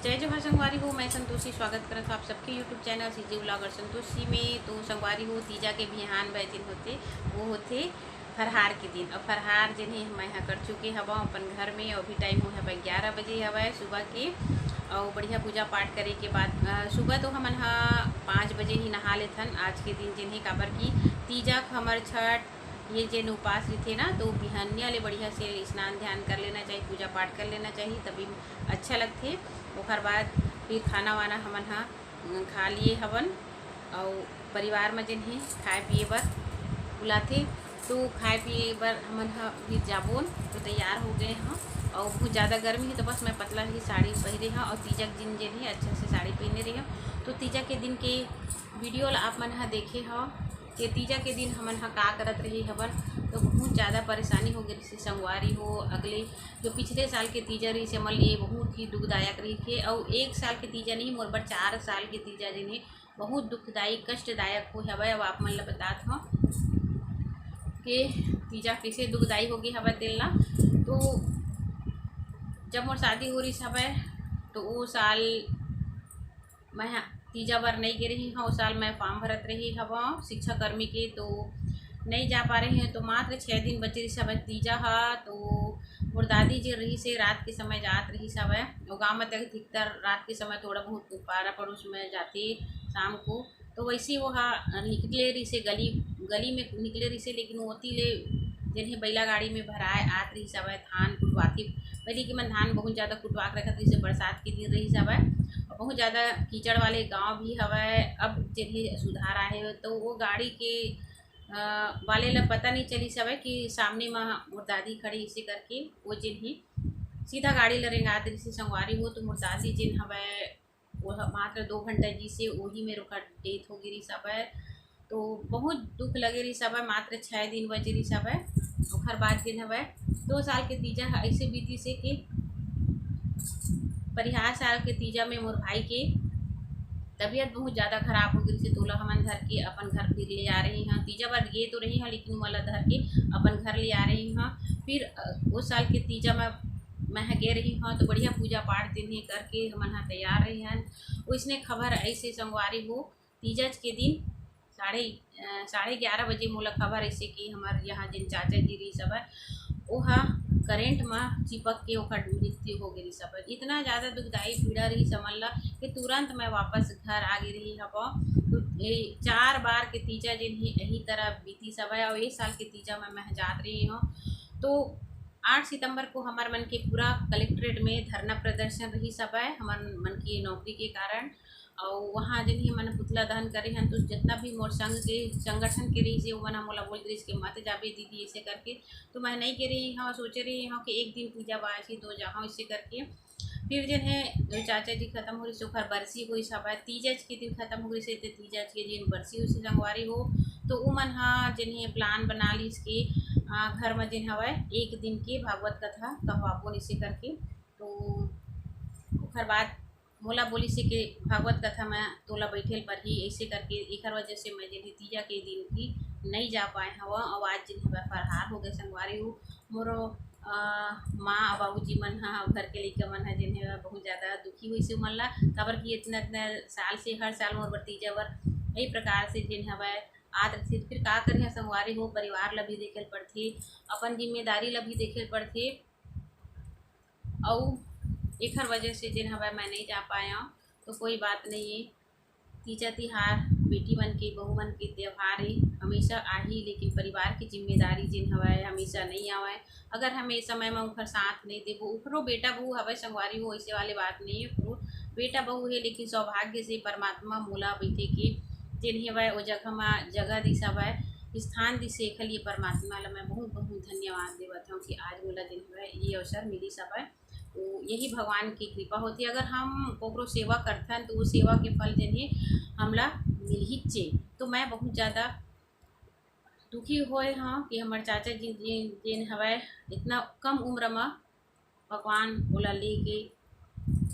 जय जोहार संगवारी हो। मैं संतोषी स्वागत करत हूँ आप सबके यूट्यूब चैनल सीजे ब्लॉगर संतोषी में। तो संगवारी हो तीजा के बिहान ब दिन होते वो होते फरहार के दिन। और फरहार जिन्हें मैं कर चुके हवा अपन घर में। अभी टाइम हो है 11 बजे हवा सुबह के। और बढ़िया पूजा पाठ करे के बाद सुबह तो हमन 5 बजे ही नहा लेथन आज के दिन। जिन्हें काबर की तीजा हमर छठ ये जिन उपास थे ना, तो बिहनिया ले बढ़िया से स्नान ध्यान कर लेना चाहिए, पूजा पाठ कर लेना चाहिए, तभी अच्छा लगते। ओकर बाद फिर खाना वाना हमन खा लिए हवन। और परिवार में जिन्हें खाए पिए बर बुलाते, तो खाए पिए बर हमन फिर जाबोन तो तैयार हो गए हैं। और बहुत ज़्यादा गर्मी है तो बस मैं पतला ही साड़ी पहने हैं। और तीजा के दिन जिन्हें अच्छा से साड़ी पहने रही हैं। तो तीजा के दिन के वीडियो आप मन देखे हो कि तीजा के दिन हमन का करत रही हवन। तो बहुत ज़्यादा परेशानी हो गई से संगवारी हो। अगले जो पिछले साल के तीजा रही से हमारे लिए बहुत ही दुखदायक रही थे। और 1 साल के तीजा नहीं मोर बर 4 साल के तीजा जिन्हें बहुत दुखदायी कष्टदायक हो हवा। अब आप मन ला बतात हो कि तीजा कैसे दुखदायी होगी हवा तेलना। तो जब मोर शादी हो रही हवा तो वो साल मैं तीजा बार नहीं गे रही हाँ। उस साल मैं फॉर्म भरत रही हवा शिक्षा कर्मी के, तो नहीं जा पा रहे हैं। तो मात्र 6 दिन बचे रही सब तीजा हा। तो मोर दादी जी रही से रात के समय जात रही सब है। और गाँव में तक अधिकतर रात के समय थोड़ा बहुत पारा पड़ोस में जाते शाम को। तो वैसे वो निकले रही से गली में निकले रही से। लेकिन ओती ले जिन्हें बैला गाड़ी में भराए आत रही सब है धान कुटवाती। पहले कि मैं धान बहुत ज़्यादा कुटवा के रखत रही से, बरसात के दिन रही सब है। बहुत ज़्यादा कीचड़ वाले गांव भी हवा। अब जिन्हें सुधार आए हो तो वो गाड़ी के वाले ला पता नहीं चली सब है कि सामने में मोर दादी खड़ी इसे करके वो जिन्हें सीधा गाड़ी ला रेंगा रही से संगवारी हो। तो मोर दादी जिन हवा वो मात्र 2 घंटा जी से वही में रुका डेथ हो गई सब है। तो बहुत दुख लगे रही सब है। मात्र 6 दिन बजे रही सब है। और बाद दिन हवा 2 साल के तीजा ऐसे बीती से कि परिहार साल के तीजा में मोर भाई के तबीयत बहुत ज़्यादा खराब हो गई थी। तोला हमन धर के अपन घर फिर ले आ रही हैं। तीजा बार ये तो रही हैं लेकिन मला धर के अपन घर ले आ रही हैं। फिर उस साल के तीजा में मैं गे रही हूँ तो बढ़िया पूजा पाठ दिन करके हमन तैयार रही हैं। उसने खबर ऐसे संगवारी हो तीजा के दिन 11:30 बजे मोला खबर ऐसे कि हमारे यहाँ जिन चाचा जी रही सब है वह करेंट में चिपक के ओकर मृत्यु हो गई सब। इतना ज़्यादा दुखदायी पीड़ा रही समझ ला कि तुरंत मैं वापस घर आ गई रही हवा। तो 4 बार के तीजा जिन यही तरह बीती सब है। और 1 साल के तीजा में मैं जात रही हूँ। तो 8 सितंबर को हमारे मन के पूरा कलेक्ट्रेट में धरना प्रदर्शन रही सब है हमारे मन की नौकरी के कारण। और वहाँ जिन्हें मैंने पुतला दहन करे हैं। तो जितना भी मोर संघ के संगठन के रही से वो मना मोला बोल रही के मत जाबे दीदी ऐसे करके। तो मैं नहीं के रही हाँ, सोच रही हूँ कि एक दिन पूजा बासी 2 जहाँ ऐसे करके। फिर जिन्हें जो चाचा जी खत्म हो रही से ओखर बरसी हुई सब है। तीजज के दिन खत्म हो रही से तीजज के दिन बरसी हुई से संगवारी हो। तो वो मन जिन्हें प्लान बना ली इसके घर में जिन हवा 1 दिन की भागवत कथा कहवाबो इसे करके। तो ओखर बाद मोला बोली से कि भागवत कथा में तोला बैठेल पर ही ऐसे करके एक वजह से मैं जिन्हें तीजा के दिन की नहीं जा पाए हवा। और आज जिन हवा फरहार हो गए संगवारी हो। मोरो माँ और बाबू जी मन घर के लड़का मन है जिन्हें बहुत ज़्यादा दुखी हुई से मन ला खबर की इतना साल से हर साल मोर बर तीजा बर यही प्रकार से जिन हवा आद रही। फिर का करें संगवारी हो परिवार ला भी देखे पड़थे, अपन जिम्मेदारी ला भी देखे पड़थे। और एक वजह से जिन हवा मैं नहीं जा पाया। तो कोई बात नहीं है। तीजा तिहार बेटी मन के बहू मन के त्यौहार है हमेशा आही। लेकिन परिवार की जिम्मेदारी जिन हवा हमेशा नहीं आवे। अगर हमें समय में उखर साथ नहीं देबो उखरो बेटा बहू हवा संगवारी हो ऐसे वाले बात नहीं है। उखरो बेटा बहू है लेकिन सौभाग्य से परमात्मा मोला बैठे के जिन हवा वो जगह दी सब स्थान दी से लिए परमात्मा ला मैं बहुत बहुत धन्यवाद देवत हूँ कि आज मोला दिन हवा ये अवसर मिली सब है। तो यही भगवान की कृपा होती है। अगर हम कोकरो सेवा करते हैं तो वो सेवा के फल जिन्हें हमला मिल ही चाहिए। तो मैं बहुत ज़्यादा दुखी होए हाँ कि हमारे चाचा जी जिन हवा इतना कम उम्र में भगवान बोला ले के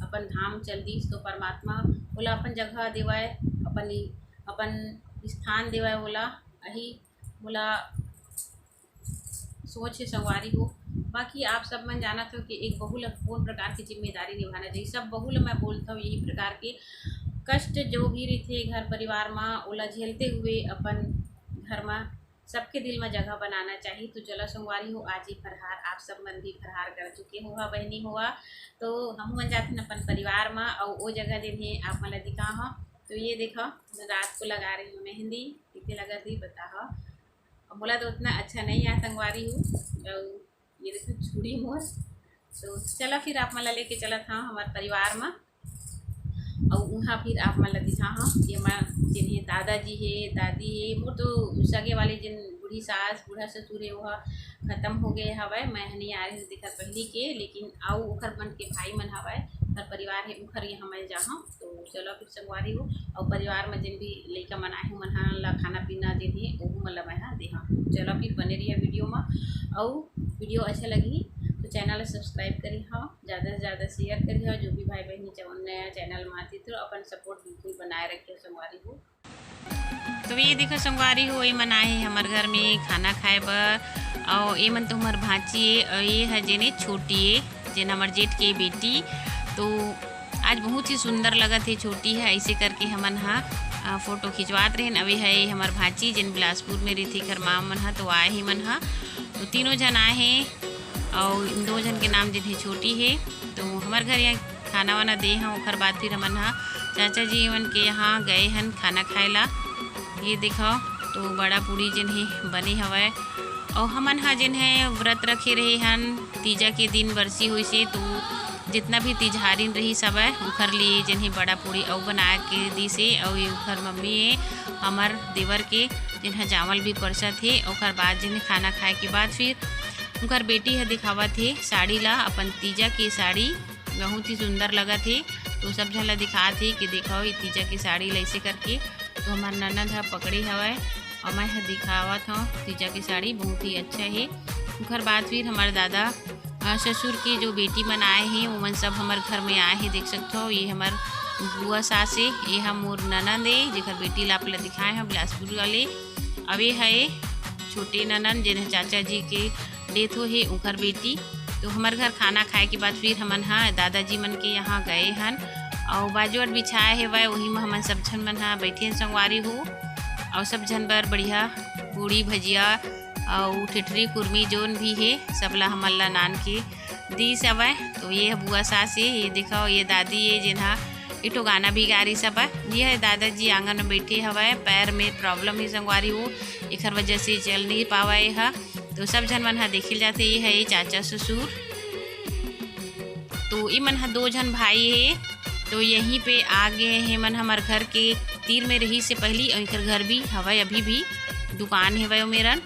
अपन धाम चल दी। तो परमात्मा बोला अपन जगह देवाए अपन स्थान देवाए बोला यही बोला सोच संगवारी हो बाकी आप सब मन जाना था कि एक बहू ला कौन प्रकार की जिम्मेदारी निभाना चाहिए। सब बहू ला मैं बोलता हूँ यही प्रकार के कष्ट जो भी रही घर परिवार में ओला झेलते हुए अपन घर में सबके दिल में जगह बनाना चाहिए। तो चलो संगवारी हो आज ही फरहार आप सब मन भी फरहार कर चुके हुआ बहनी हुआ, तो हम मन जाते हैं अपन परिवार में और वो जगह जिन्हें आप मला दिखा हो। तो ये देखो मैं रात को लगा रही हूँ मेहंदी, कितने लगा थी बता हो। और बोला तो उतना अच्छा नहीं है संगवारी हूँ, ये देखो छुरी मोर। तो चलो फिर आप मला लेके चला था हमारे परिवार में और वहाँ फिर आप मला दिखा हाँ ये मैं जिन्हें दादाजी है दादी है मोर तो सगे वाले जिन बूढ़ी सास बूढ़ा ससुर है वह ख़त्म हो गए हवाए। मैं नहीं आ रही दिखा पहली के, लेकिन आओ उखर मन के भाई मन हवाए हर परिवार है उखर यहाँ मैं जहाँ। तो चलो फिर संगवारी हो और परिवार में जिन भी लड़का मन आए मन ला खाना पीना दे दिए वो मतलब मैं दे हाँ। चलो फिर बने रही वीडियो में और वीडियो अच्छा लगी तो चैनल सब्सक्राइब करी हाँ, ज़्यादा से ज़्यादा शेयर करी हाँ। जो भी भाई बहनी नया चैनल में आती तो अपन सपोर्ट बिल्कुल बनाए रखे संगवारी हो। तो ये देखो संगवारी हो ये मन आए हमारे घर में खाना खाए बर और ये मन तो हमार भांची है और ये है जेने छोटी है जेन हमार जेठ के बेटी। तो आज बहुत ही सुंदर लगत है, छोटी है ऐसे करके हमन हाँ फोटो खिंचवात रहे। अभी है हमार भांची जिन बिलासपुर में रही घर माम मन हा तो आए ही मन हा। तो तीनों जन आए हैं और इन 2 जन के नाम जिन्हें छोटी है। तो हमारे घर यहाँ खाना वाना दे हैं ओखर बाद फिर हमन हाँ चाचा जी मन के यहाँ गए हन खाना खाए ला। ये देखो तो बड़ा पूड़ी जिन्हें बने हवै और हमन हाँ जिन्हें व्रत रखे रहे हन तीजा के दिन बरसी हुई से। तो जितना भी तिजहारिन रही सब है उखर लिए जिन्हें बड़ा पूड़ी और बना के दी से और ये उखर मम्मी है हमार देवर के जिन्हें चावल भी परसा थे। और बाद जिन्हें खाना खाए के बाद फिर उनकर बेटी है दिखावा थे साड़ी ला अपन तीजा की साड़ी बहुत ही सुंदर लगा थे। तो सब झला दिखा थे कि देखो ये तीजा की साड़ी ऐसे करके। तो हमार ननद है पकड़ी हवा और मैं दिखावा था तीजा की साड़ी बहुत ही अच्छा है। उखर बाद फिर हमारे दादा ससुर की जो बेटी मन आए हैं वो मन सब हमारे घर में आए हैं देख सकते हो। ये हमार बुआ सास है, ये हम मोर ननद है जेकर बेटी ला पहले दिखाए हैं बिलासपुर वाले। अब ये है छोटे ननद जिन्हें चाचा जी के डेथ हो है उनकर बेटी। तो हमारे घर खाना खाए के बाद फिर हमन हाँ दादाजी मन के यहाँ गए हन और बाजूट बिछाए है वह वही में हमन सब झन मन हाँ बैठे संगवारी हो और सब झन बर बढ़िया पूड़ी भजिया और ठिठरी कुर्मी जोन भी है सबला हमन ला नान के दी सब है। तो ये बुआ सास है, ये दिखाओ ये दादी है जिन्हा इटो गाना भी गा रही सब है। ये है दादाजी आंगन में बैठे हवा पैर में प्रॉब्लम है संगवारी हो एक वजह से चल नहीं पावा है। तो सब जन मन हा देखिल जाते ये है चाचा ससुर। तो ये मन हा 2 जन भाई है। तो यहीं पे आगे है मन हमारे घर के तीर में रही से पहली और घर भी हवा अभी भी दुकान है वह मेरन।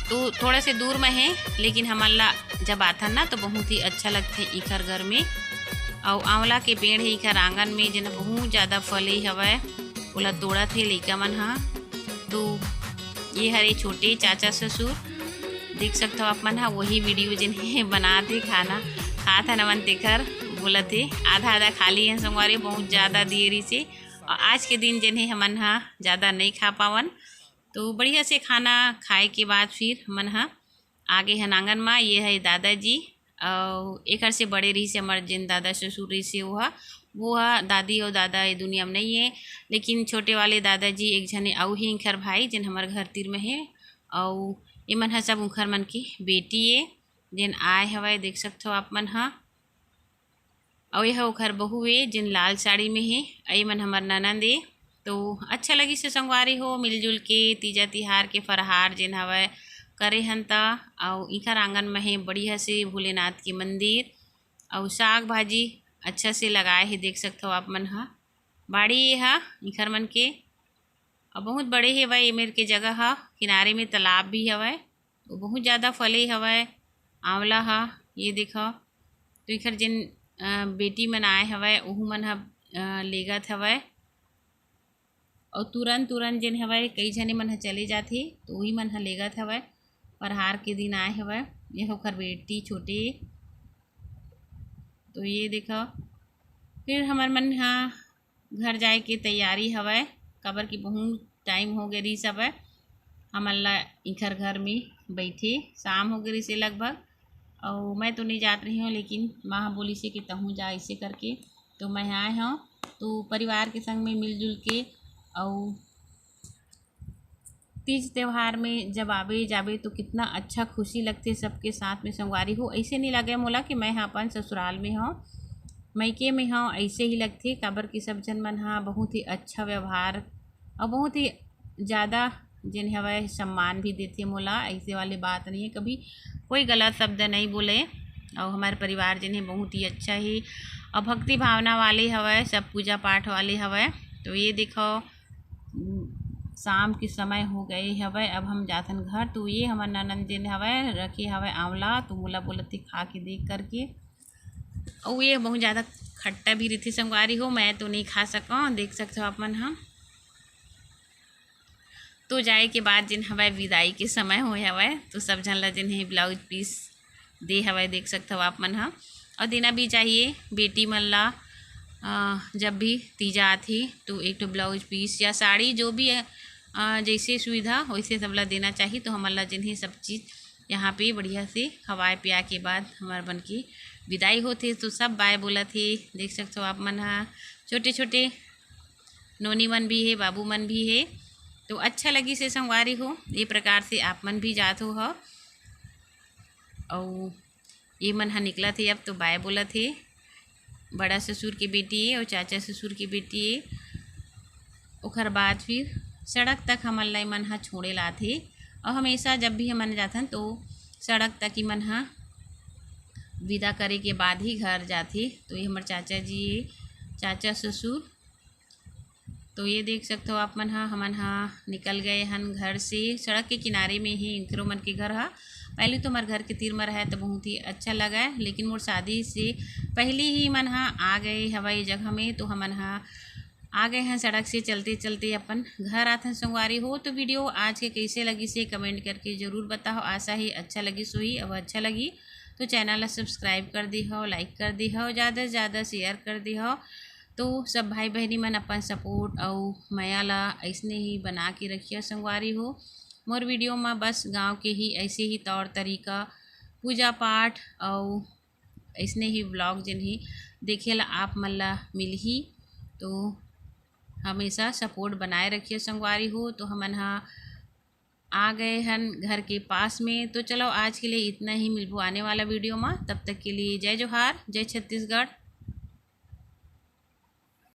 तो थोड़ा से दूर में है लेकिन हमारा जब आता ना तो बहुत ही अच्छा लगते इखर घर में। और आंवला के पेड़ है इखर आंगन में जिन्हें बहुत ज़्यादा फल ही हवा ओला तोड़ा थे लइका मन हाँ। तो ये हरे छोटे चाचा ससुर देख सकते हो आप मन हाँ वही वीडियो जिन्हें बनाते खाना खा था नमन तेखर बोला थे आधा आधा खाली हैं संगवारी बहुत ज़्यादा देरी से। और आज के दिन जिन्हें हमन हाँ ज़्यादा नहीं खा पावन। तो बढ़िया से खाना खाए के बाद फिर हमन हाँ आगे हैं आंगन में। ये है दादाजी और एक से बड़े रही से हमारे जिन दादा ससुर रही से वो दादी और दादा ये दुनिया में नहीं है। लेकिन छोटे वाले दादाजी एक जने आउ ही इंखर भाई जिन हमारे घर तीर में है और ये मन है सब उखर मन की बेटी है जिन आए हवाए देख सकते हो आप मन हाँ। और यह उखर बहू है जिन लाल साड़ी में है आई मन हमार ननद है। तो अच्छा लगी से संगवारी हो मिलजुल के तीजा तिहार के फरहार जिन हवा करे हन ता। और इखर आंगन में है बढ़िया से भोलेनाथ की मंदिर और साग भाजी अच्छा से लगाए है देख सकते हो आप मन हाँ। बाड़ी ये हा इखर मन के और बहुत बड़े है वह मेर के जगह हा किनारे में तालाब भी हवा तो बहुत ज़्यादा फले हवा आंवला हा। ये देखो तो इखर जिन बेटी मन आए हवा ओहू मन हा लेगत हवा और तुरंत जिन हवा कई जने मन हा चले जाते तो वही मन हा लेगत हवा। फरहार के दिन आए हवा यह ओखर बेटी छोटे। तो ये देखो फिर हमार मन हाँ घर जाए के तैयारी हवा कबर की बहुत टाइम हो गई सब है हमन ला इखर घर में बैठे। शाम हो गई से लगभग, और मैं तो नहीं जात रही हूँ, लेकिन माँ बोली से कि तहूँ जा ऐसे करके, तो मैं आए हूँ। तो परिवार के संग में मिलजुल के और तीज त्यौहार में जब आवे जावे तो कितना अच्छा खुशी लगते सबके साथ में संगवारी हो। ऐसे नहीं लगे मोला कि मैं अपन ससुराल में हूँ, मैके में हूँ, ऐसे ही लगते काबर की सब जन मन हाँ बहुत ही अच्छा व्यवहार और बहुत ही ज़्यादा जिन हवै सम्मान भी देते मोला। ऐसे वाली बात नहीं है, कभी कोई गलत शब्द नहीं बोले। और हमारे परिवार जिन्हें बहुत ही अच्छा ही और भक्ति भावना वाले हवै, सब पूजा पाठ वाले हवै। तो ये देखो शाम के समय हो गए हवै, अब हम जाथन घर। तो ये हमार ननद जिन हवै रखे हवै आंवला, तो मोला बोलत थी खा के देख करके। और ये बहुत ज़्यादा खट्टा भी रही संगवारी हो, मैं तो नहीं खा सकूँ, देख सकते हो आप मन हम। तो जाए के बाद जिन हवै विदाई के समय हो हवै, तो सब झन ला जिन्हें ब्लाउज पीस दे हवै, देख सकते हो आप मन हम। और देना भी चाहिए बेटी मन ला, जब भी तीजा आती तो एक तो ब्लाउज पीस या साड़ी जो भी है, जैसे सुविधा वैसे सब ला देना चाहिए। तो हमारे ला जिन्हें सब चीज़ यहाँ पे बढ़िया से खवाए पिया के बाद हमारे बन की विदाई होते। तो सब बाय बोला थे, देख सकते हो आप मन हाँ। छोटे छोटे नोनी मन भी है, बाबू मन भी है। तो अच्छा लगी से संगवारी हो, ये प्रकार से आप मन भी जात हो। और ये मन हाँ निकला थे अब, तो बाय बोला थे। बड़ा ससुर की बेटी है और चाचा ससुर की बेटी है। ओखर बाद फिर सड़क तक हमन ला मन हाँ छोड़े लाथे। और हमेशा जब भी हमन जाथन तो सड़क तक ही मन हाँ विदा करे के बाद ही घर जाथे। तो ये हमारे चाचा जी, चाचा ससुर। तो ये देख सकते हो आप मन हाँ, हमन हाँ निकल गए हन घर से। सड़क के किनारे में ही इनकरो मन के घर हा। पहले तो हमारे घर के तीर में रहा तो बहुत ही अच्छा लगा है, लेकिन मोर शादी से पहले ही मन हाँ आ गए हवाई जगह में। तो हमन हाँ आ गए हैं सड़क से चलते चलते अपन घर आते हैं संगवारी हो। तो वीडियो आज के कैसे लगी से कमेंट करके ज़रूर बताओ। आशा ही अच्छा लगी सोई। अब अच्छा लगी तो चैनल ला सब्सक्राइब कर दी हो, लाइक कर दी हो, ज़्यादा से ज़्यादा शेयर कर दी हो। तो सब भाई बहनी मन अपन सपोर्ट और माया ला ऐसने ही बना के रखिए संगवारी हो। मोर वीडियो में बस गांव के ही ऐसे ही तौर तरीका पूजा पाठ और ऐसने ही ब्लॉग जिन्हें देखे ला आप मन ला मिल ही। तो हमेशा सपोर्ट बनाए रखिए संगवारी हो। तो हमन हाँ आ गए हन घर के पास में। तो चलो आज के लिए इतना ही, मिलबो आने वाला वीडियो में। तब तक के लिए जय जोहार, जय छत्तीसगढ़।